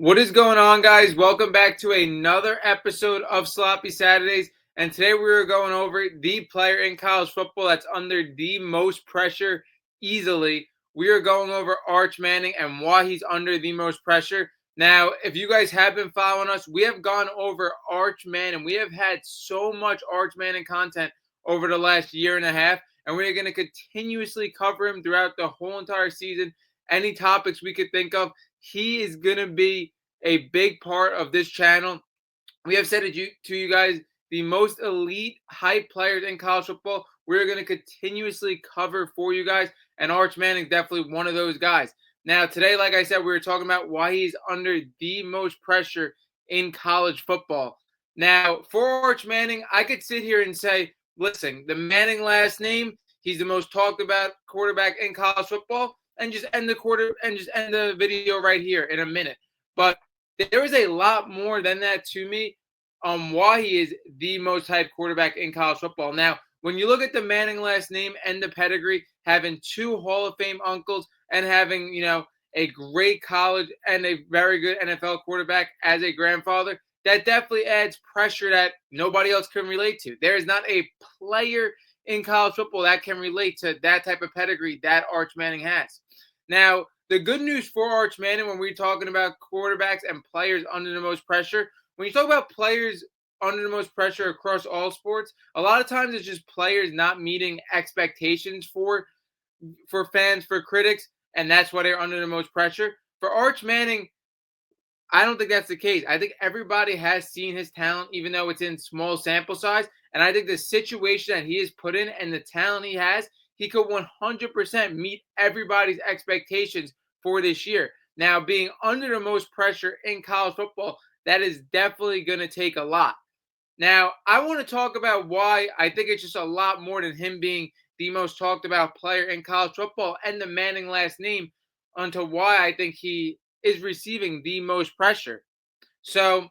What is going on, guys? Welcome back to another episode of Sloppy Saturdays. And today we are going over the player in college football that's under the most pressure easily. We are going over Arch Manning and why he's under the most pressure. Now, if you guys have been following us, we have gone over Arch Manning. We have had so much Arch Manning content over the last year and a half, and we are going to continuously cover him throughout the whole entire season. Any topics we could think of, he is going to be a big part of this channel. We have said it to you guys, the most elite hype players in college football. We're going to continuously cover for you guys, and Arch Manning is definitely one of those guys. Now, today, like I said, we were talking about why he's under the most pressure in college football. Now, for Arch Manning, I could sit here and say, listen, the Manning last name, he's the most talked about quarterback in college football, and just end the video right here in a minute. But there is a lot more than that to me on why he is the most hyped quarterback in college football. Now, when you look at the Manning last name and the pedigree, having two Hall of Fame uncles and having, a great college and a very good NFL quarterback as a grandfather, that definitely adds pressure that nobody else can relate to. There is not a player in college football that can relate to that type of pedigree that Arch Manning has. Now, the good news for Arch Manning when we're talking about quarterbacks and players under the most pressure, when you talk about players under the most pressure across all sports, a lot of times it's just players not meeting expectations for fans, for critics, and that's why they're under the most pressure. For Arch Manning, I don't think that's the case. I think everybody has seen his talent, even though it's in small sample size. And I think the situation that he is put in and the talent he has, he could 100% meet everybody's expectations for this year. Now, being under the most pressure in college football, that is definitely going to take a lot. Now, I want to talk about why I think it's just a lot more than him being the most talked about player in college football and the Manning last name onto why I think he is receiving the most pressure. So,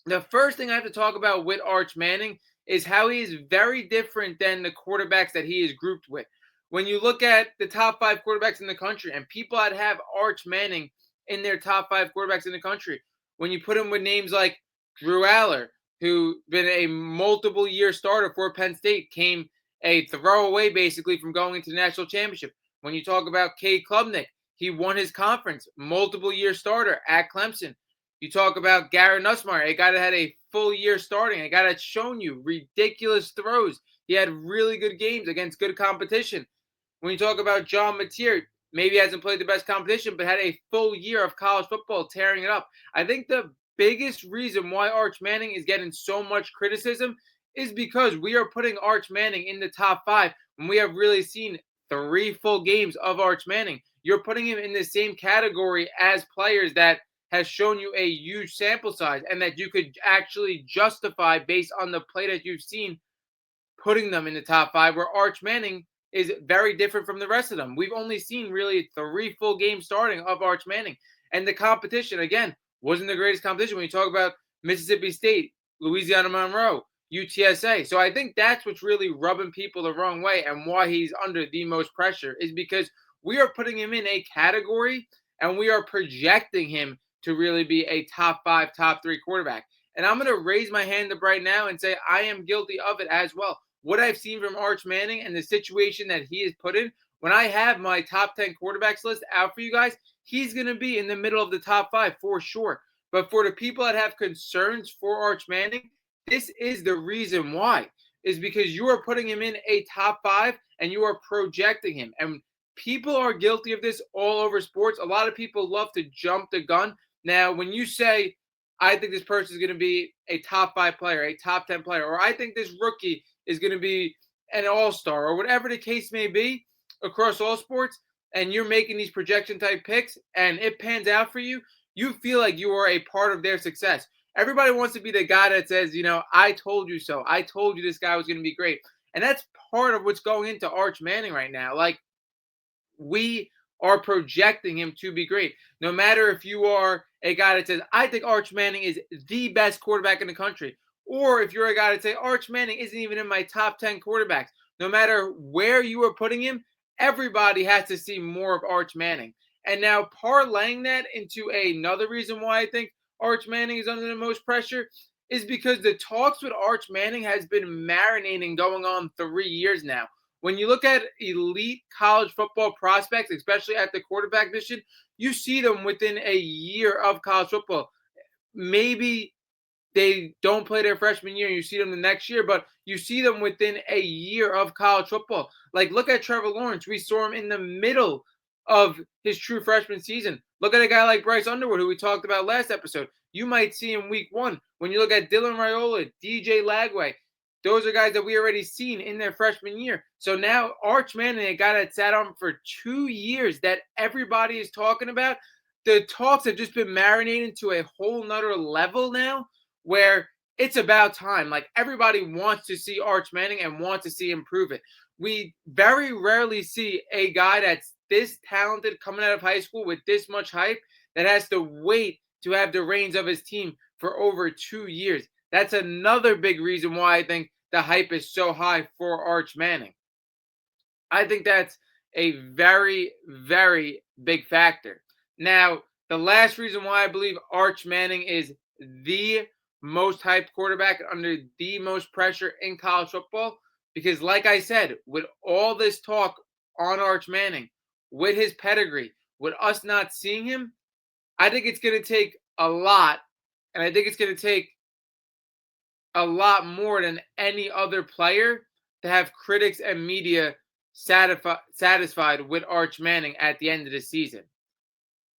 the first thing I have to talk about with Arch Manning is how he is very different than the quarterbacks that he is grouped with. When you look at the top five quarterbacks in the country and people that have Arch Manning in their top five quarterbacks in the country, when you put him with names like Drew Aller, who been a multiple year starter for Penn State, came a throwaway basically from going into the national championship. When you talk about Cade Klubnik, he won his conference, multiple year starter at Clemson. You talk about Garrett Nussmeier, a guy that had a full year starting, a guy that's shown you ridiculous throws. He had really good games against good competition. When you talk about John Mateer, maybe hasn't played the best competition, but had a full year of college football tearing it up. I think the biggest reason why Arch Manning is getting so much criticism is because we are putting Arch Manning in the top five when we have really seen 3 full games of Arch Manning. You're putting him in the same category as players that has shown you a huge sample size and that you could actually justify based on the play that you've seen, putting them in the top five, where Arch Manning is very different from the rest of them. We've only seen really 3 full games starting of Arch Manning. And the competition, again, wasn't the greatest competition when you talk about Mississippi State, Louisiana Monroe, UTSA. So I think that's what's really rubbing people the wrong way and why he's under the most pressure is because we are putting him in a category and we are projecting him to really be a top 5, top 3 quarterback. And I'm going to raise my hand up right now and say I am guilty of it as well. What I've seen from Arch Manning and the situation that he is put in, when I have my top 10 quarterbacks list out for you guys, he's going to be in the middle of the top 5 for sure. But for the people that have concerns for Arch Manning, this is the reason why, is because you are putting him in a top 5 and you are projecting him. And people are guilty of this all over sports. A lot of people love to jump the gun. Now, when you say, I think this person is going to be a top 5 player, a top 10 player, or I think this rookie is going to be an all-star, or whatever the case may be across all sports, and you're making these projection type picks and it pans out for you, you feel like you are a part of their success. Everybody wants to be the guy that says, I told you so. I told you this guy was going to be great. And that's part of what's going into Arch Manning right now. Like, we are projecting him to be great. No matter if you are a guy that says, I think Arch Manning is the best quarterback in the country, or if you're a guy that say Arch Manning isn't even in my top 10 quarterbacks, no matter where you are putting him, everybody has to see more of Arch Manning. And now parlaying that into another reason why I think Arch Manning is under the most pressure is because the talks with Arch Manning has been marinating going on 3 years now. When you look at elite college football prospects, especially at the quarterback position, you see them within a year of college football. Maybe they don't play their freshman year and you see them the next year, but you see them within a year of college football. Like, look at Trevor Lawrence. We saw him in the middle of his true freshman season. Look at a guy like Bryce Underwood, who we talked about last episode. You might see him week one. When you look at Dylan Raiola, DJ Lagway, those are guys that we already seen in their freshman year. So now Arch Manning, a guy that sat on for 2 years that everybody is talking about, the talks have just been marinating to a whole nother level now where it's about time. Like, everybody wants to see Arch Manning and wants to see him prove it. We very rarely see a guy that's this talented coming out of high school with this much hype that has to wait to have the reins of his team for over 2 years. That's another big reason why I think the hype is so high for Arch Manning. I think that's a very, very big factor. Now, the last reason why I believe Arch Manning is the most hyped quarterback under the most pressure in college football, because like I said, with all this talk on Arch Manning, with his pedigree, with us not seeing him, I think it's going to take a lot, and I think it's going to take a lot more than any other player to have critics and media satisfied with Arch Manning at the end of the season.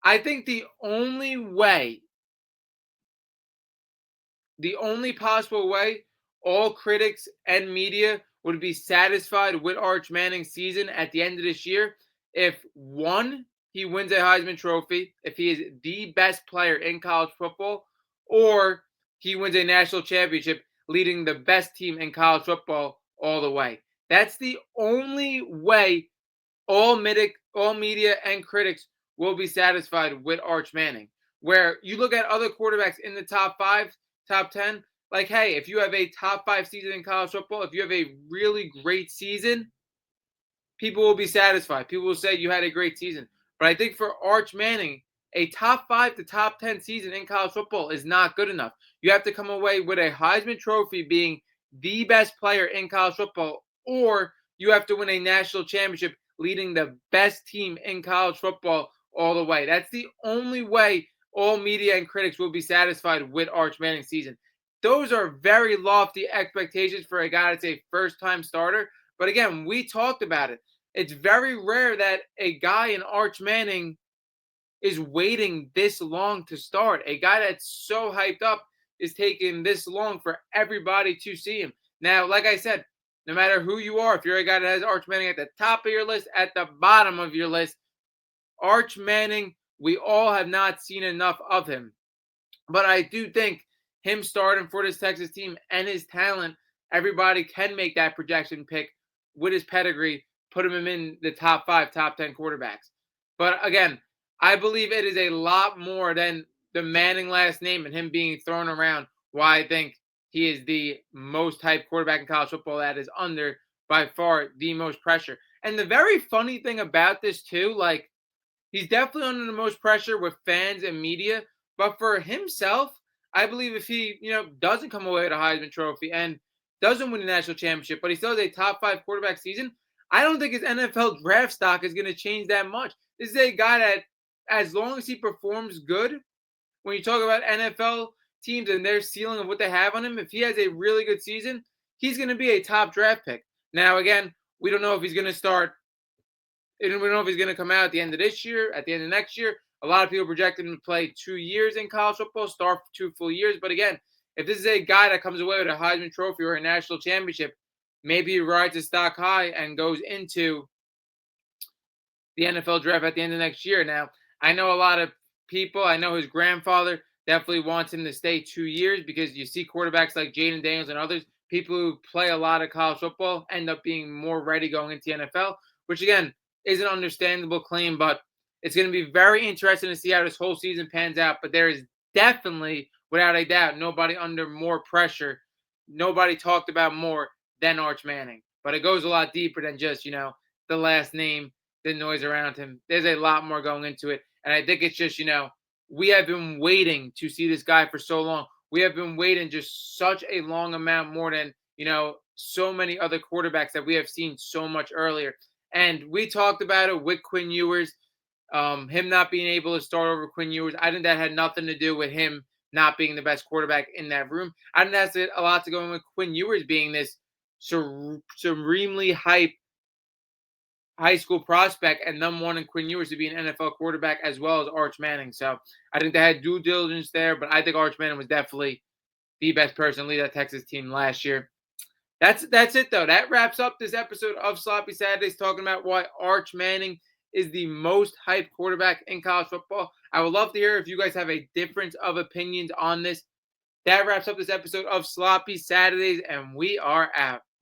I think the only possible way all critics and media would be satisfied with Arch Manning's season at the end of this year if, one, he wins a Heisman Trophy, if he is the best player in college football, or he wins a national championship leading the best team in college football all the way. That's the only way all media and critics will be satisfied with Arch Manning. Where you look at other quarterbacks in the top 5, top 10, like, hey, if you have a top 5 season in college football, if you have a really great season, people will be satisfied. People will say you had a great season. But I think for Arch Manning, a top 5 to top 10 season in college football is not good enough. You have to come away with a Heisman Trophy being the best player in college football, or you have to win a national championship leading the best team in college football all the way. That's the only way all media and critics will be satisfied with Arch Manning's season. Those are very lofty expectations for a guy that's a first-time starter. But again, we talked about it. It's very rare that a guy in Arch Manning is waiting this long to start. A guy that's so hyped up is taking this long for everybody to see him. Now, like I said, no matter who you are, if you're a guy that has Arch Manning at the top of your list, at the bottom of your list, Arch Manning, we all have not seen enough of him. But I do think him starting for this Texas team and his talent, everybody can make that projection pick with his pedigree, put him in the top 5, top 10 quarterbacks. But again, I believe it is a lot more than the Manning last name and him being thrown around why I think he is the most hyped quarterback in college football that is under, by far, the most pressure. And the very funny thing about this, too, like, he's definitely under the most pressure with fans and media. But for himself, I believe if he, doesn't come away with a Heisman Trophy and doesn't win the national championship, but he still has a top 5 quarterback season, I don't think his NFL draft stock is going to change that much. This is a guy that, as long as he performs good, when you talk about NFL teams and their ceiling of what they have on him, if he has a really good season, he's going to be a top draft pick. Now, again, we don't know if he's going to start. We don't know if he's going to come out at the end of this year, at the end of next year. A lot of people project him to play 2 years in college football, start for 2 full years. But again, if this is a guy that comes away with a Heisman Trophy or a national championship, maybe he rides his stock high and goes into the NFL draft at the end of next year. Now, I know a lot of people. I know his grandfather definitely wants him to stay 2 years because you see quarterbacks like Jayden Daniels and others, people who play a lot of college football, end up being more ready going into the NFL, which, again, is an understandable claim, but it's going to be very interesting to see how this whole season pans out. But there is definitely, without a doubt, nobody under more pressure, nobody talked about more than Arch Manning. But it goes a lot deeper than just, the last name the noise around him. There's a lot more going into it. And I think it's just, we have been waiting to see this guy for so long. We have been waiting just such a long amount more than, so many other quarterbacks that we have seen so much earlier. And we talked about it with Quinn Ewers, him not being able to start over Quinn Ewers. I think that had nothing to do with him not being the best quarterback in that room. I think that's a lot to go in with Quinn Ewers being this supremely hype high school prospect and them wanting Quinn Ewers to be an NFL quarterback as well as Arch Manning. So I think they had due diligence there, but I think Arch Manning was definitely the best person to lead that Texas team last year. That's it though. That wraps up this episode of Sloppy Saturdays, talking about why Arch Manning is the most hyped quarterback in college football. I would love to hear if you guys have a difference of opinions on this. That wraps up this episode of Sloppy Saturdays, and we are out.